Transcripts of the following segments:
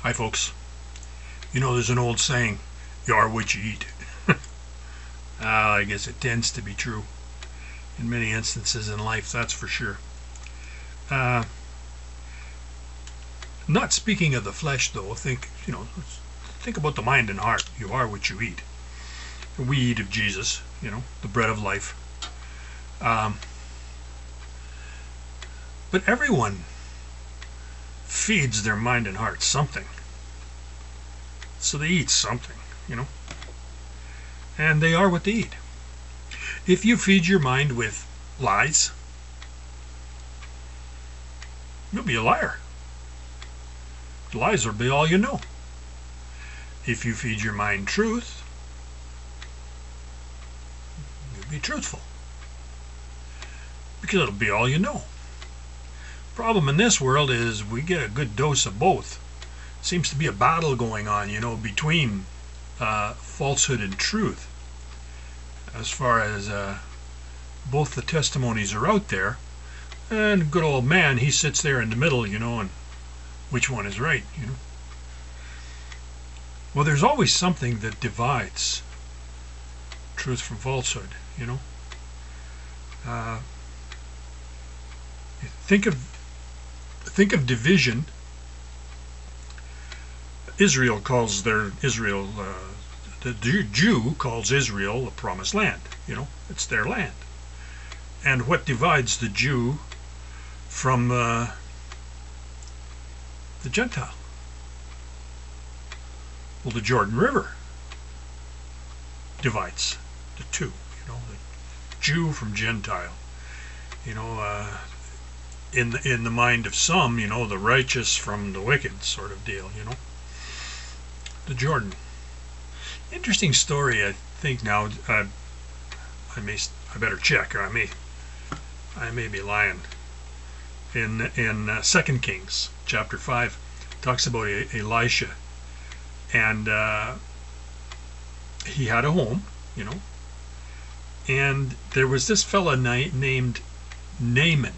Hi folks. You know, there's an old saying, you are what you eat. I guess it tends to be true in many instances in life, that's for sure. Not speaking of the flesh though, think about the mind and heart. You are what you eat. We eat of Jesus, the bread of life. But everyone feeds their mind and heart something. So they eat something, and they are what they eat. If you feed your mind with lies, you'll be a liar. Lies will be all you know. If you feed your mind truth, you'll be truthful, because it'll be all you know. Problem in this world is we get a good dose of both. Seems to be a battle going on, between falsehood and truth. As far as both the testimonies are out there, and good old man, he sits there in the middle, and which one is right, Well, there's always something that divides truth from falsehood, Think of division. Israel calls the Jew calls Israel the promised land. It's their land. And what divides the Jew from the Gentile? Well, the Jordan River divides the two. The Jew from Gentile. In the mind of some, the righteous from the wicked sort of deal. The Jordan. Interesting story. I think now I better check, or I may be lying. In 2 Kings chapter 5 talks about Elisha, and he had a home, and there was this fella named Naaman.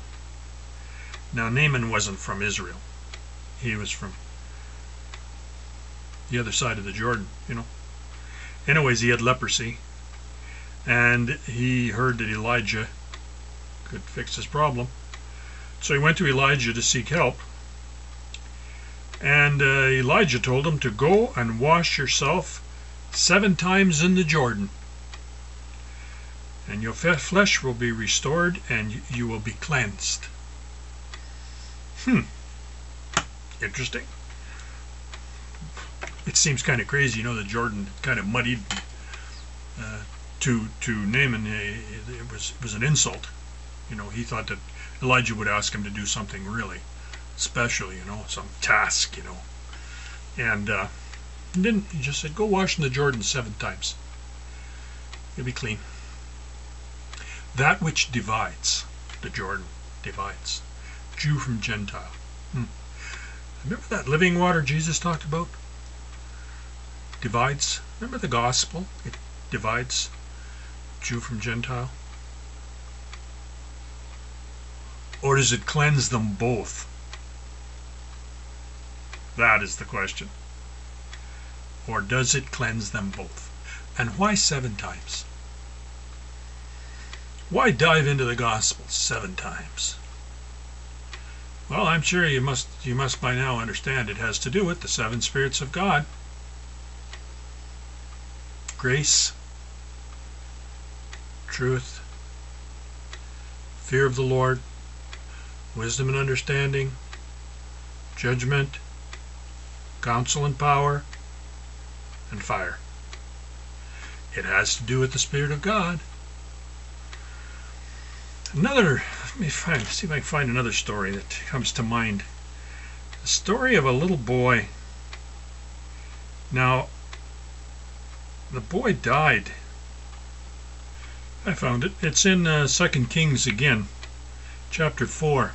Now Naaman wasn't from Israel. He was from the other side of the Jordan, Anyways, he had leprosy, and he heard that Elijah could fix his problem. So he went to Elijah to seek help, and Elijah told him to go and wash yourself 7 times in the Jordan, and your flesh will be restored and you will be cleansed. Interesting. It seems kind of crazy, the Jordan kind of muddied to Naaman. It was an insult. He thought that Elijah would ask him to do something really special, some task, and he didn't. He just said, go wash in the Jordan 7 times. You'll be clean. That which divides, the Jordan divides Jew from Gentile. Remember that living water Jesus talked about? Divides. Remember the gospel? It divides Jew from Gentile. Or does it cleanse them both? That is the question. Or does it cleanse them both? And why 7 times? Why dive into the gospel 7 times? Well, I'm sure you must by now understand it has to do with the 7 spirits of God. Grace, truth, fear of the Lord, wisdom and understanding, judgment, counsel and power, and fire. It has to do with the Spirit of God. Let me see if I can find another story that comes to mind. The story of a little boy. Now, the boy died. I found it. It's in 2 Kings again, chapter 4.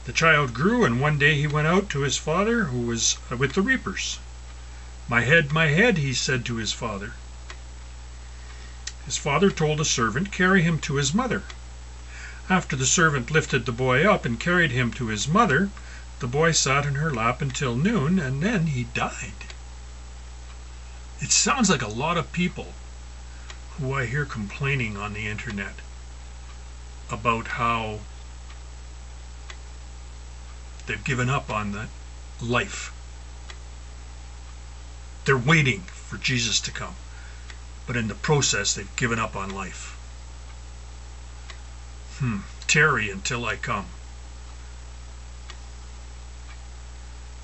The child grew, and one day he went out to his father, who was with the reapers. My head, he said to his father. His father told a servant, carry him to his mother. After the servant lifted the boy up and carried him to his mother, The boy sat in her lap until noon, and then he died. It sounds like a lot of people who I hear complaining on the internet about how they've given up on that life. They're waiting for Jesus to come, but in the process they've given up on life. Tarry until I come.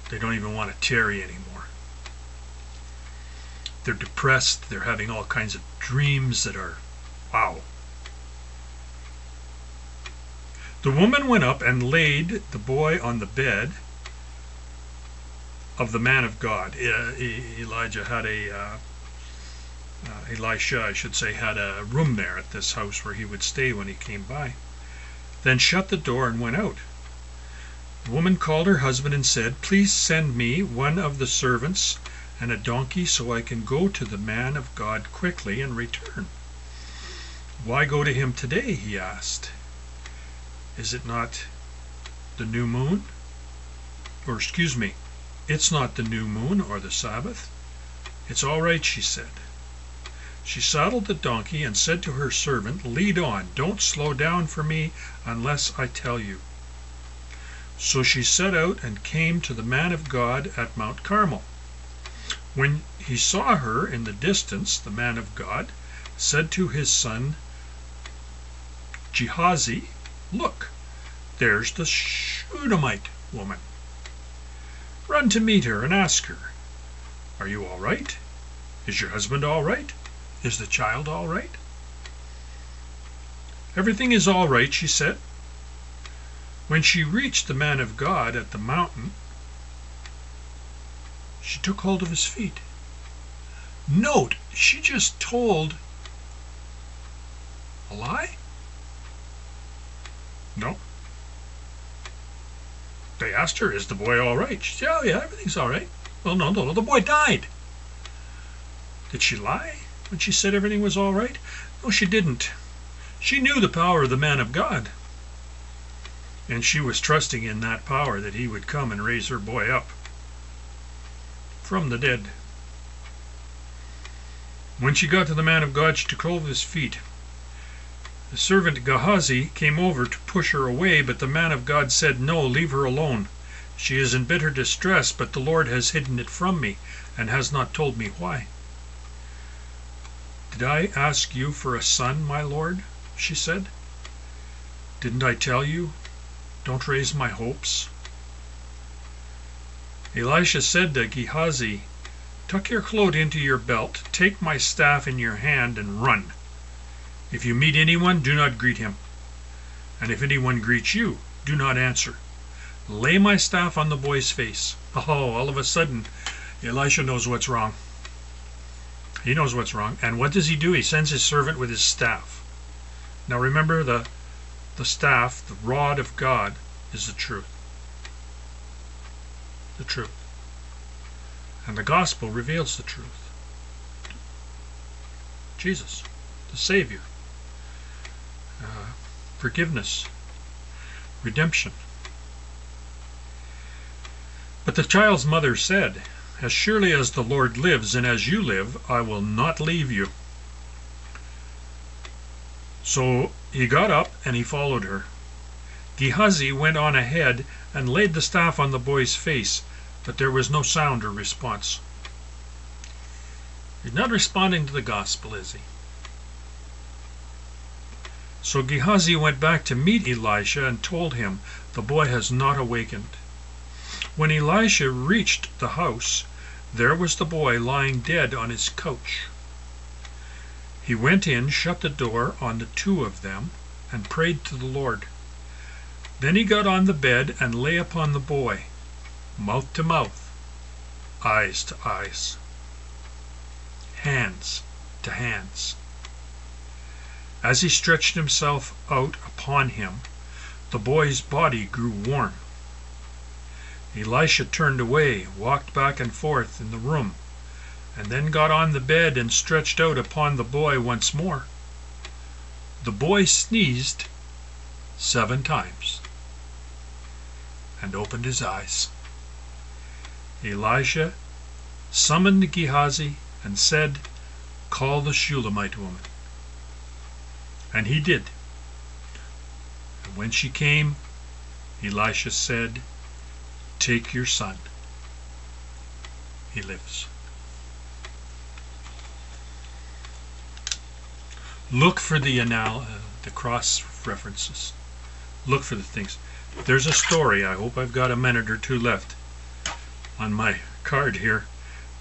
They don't even want to tarry anymore. They're depressed. They're having all kinds of dreams that are, wow. The woman went up and laid the boy on the bed of the man of God. Elisha, I should say, had a room there at this house where he would stay when he came by. Then shut the door and went out. The woman called her husband and said, "Please send me one of the servants and a donkey so I can go to the man of God quickly and return." "Why go to him today?" he asked. "Is it not the new moon? Or excuse me, it's not the new moon or the Sabbath." "It's all right," she said. She saddled the donkey and said to her servant, "Lead on, don't slow down for me unless I tell you." So she set out and came to the man of God at Mount Carmel. When he saw her in the distance, the man of God said to his son Gehazi, "Look, there's the Shunammite woman. Run to meet her and ask her, 'Are you all right? Is your husband all right? Is the child all right?'" "Everything is all right," she said. When she reached the man of God at the mountain, she took hold of his feet. Note, she just told a lie? No. They asked her, "Is the boy all right?" She said, "Oh yeah, everything's all right." "Well, no, the boy died." Did she lie when she said everything was all right? No, she didn't. She knew the power of the man of God. And she was trusting in that power that he would come and raise her boy up from the dead. When she got to the man of God, she took hold of his feet. The servant Gehazi came over to push her away, but the man of God said, "No, leave her alone. She is in bitter distress, but the Lord has hidden it from me and has not told me why." "Did I ask you for a son, my lord?" she said. "Didn't I tell you, don't raise my hopes?" Elisha said to Gehazi, "Tuck your cloak into your belt, take my staff in your hand, and run. If you meet anyone, do not greet him. And if anyone greets you, do not answer. Lay my staff on the boy's face." Oh, all of a sudden, Elisha knows what's wrong. He knows what's wrong. And what does he do? He sends his servant with his staff. Now remember, the staff, the rod of God, is the truth. The truth. And the gospel reveals the truth. Jesus, the Savior. Forgiveness. Redemption. But the child's mother said, "As surely as the Lord lives and as you live, I will not leave you." So he got up and he followed her. Gehazi went on ahead and laid the staff on the boy's face, but there was no sound or response. He's not responding to the gospel, is he? So Gehazi went back to meet Elisha and told him, "The boy has not awakened." When Elisha reached the house, there was the boy lying dead on his couch. He went in, shut the door on the two of them, and prayed to the Lord. Then he got on the bed and lay upon the boy, mouth to mouth, eyes to eyes, hands to hands. As he stretched himself out upon him, the boy's body grew warm. Elisha turned away, walked back and forth in the room, and then got on the bed and stretched out upon the boy once more. The boy sneezed 7 times. and opened his eyes. Elisha summoned Gehazi and said, "Call the Shulamite woman." And he did. And when she came, Elisha said, "Take your son. He lives." Look for the cross references. Look for the things. There's a story. I hope I've got a minute or two left on my card here.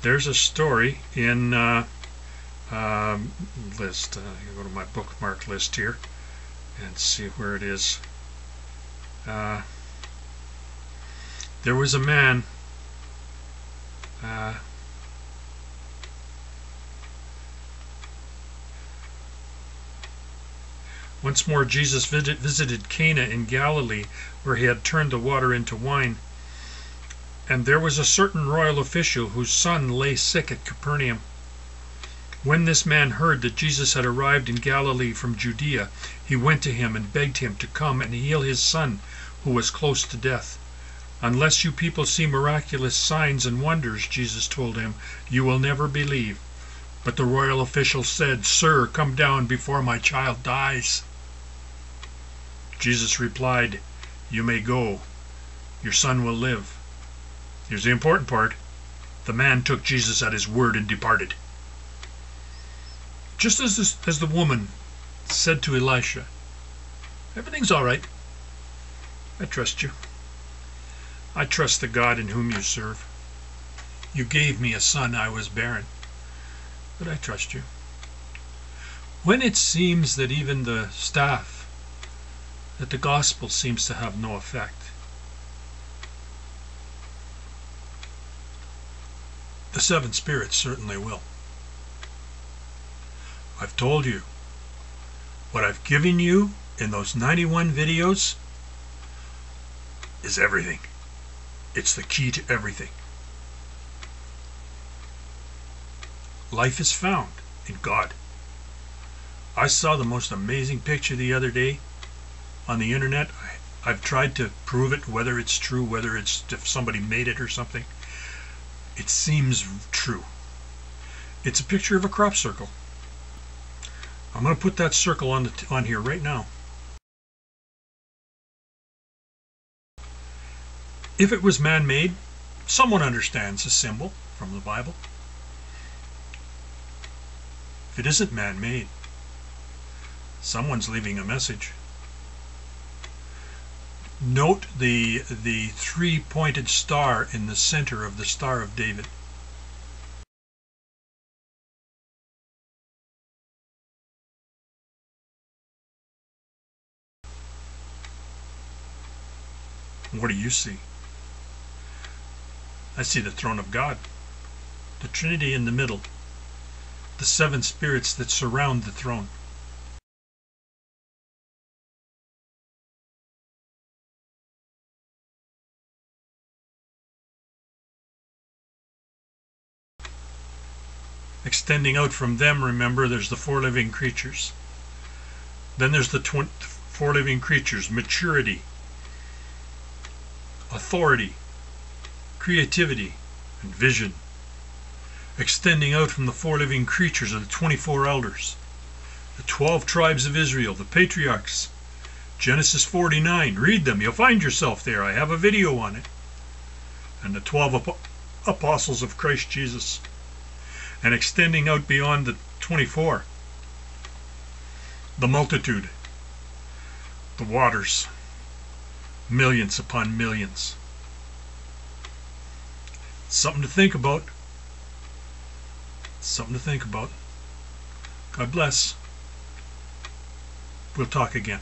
There's a story in list. I go to my bookmark list here and see where it is. There was a man. Once more Jesus visited Cana in Galilee, where he had turned the water into wine. And there was a certain royal official whose son lay sick at Capernaum. When this man heard that Jesus had arrived in Galilee from Judea, he went to him and begged him to come and heal his son, who was close to death. "Unless you people see miraculous signs and wonders," Jesus told him, "you will never believe." But the royal official said, "Sir, come down before my child dies." Jesus replied, "You may go. Your son will live." Here's the important part. The man took Jesus at his word and departed. Just as the woman said to Elisha, "Everything's all right. I trust you. I trust the God in whom you serve. You gave me a son. I was barren, but I trust you." When it seems that even the staff, that the gospel seems to have no effect, the seven spirits certainly will. I've told you, what I've given you in those 91 videos is everything. It's the key to everything. Life is found in God. I saw the most amazing picture the other day on the internet. I've tried to prove it, whether it's true, whether it's if somebody made it or something. It seems true. It's a picture of a crop circle. I'm going to put that circle on here right now. If it was man-made, someone understands a symbol from the Bible. If it isn't man-made, someone's leaving a message. Note the three-pointed star in the center of the Star of David. What do you see? I see the throne of God, the Trinity in the middle, the seven spirits that surround the throne. Extending out from them, remember, there's the four living creatures. Then there's the four living creatures: maturity, authority, creativity, and vision. Extending out from the four living creatures are the 24 elders, the 12 tribes of Israel, the patriarchs. Genesis 49, read them, you'll find yourself there. I have a video on it. And the 12 apostles of Christ Jesus. And extending out beyond the 24, the multitude, the waters, millions upon millions. Something to think about. Something to think about. God bless. We'll talk again.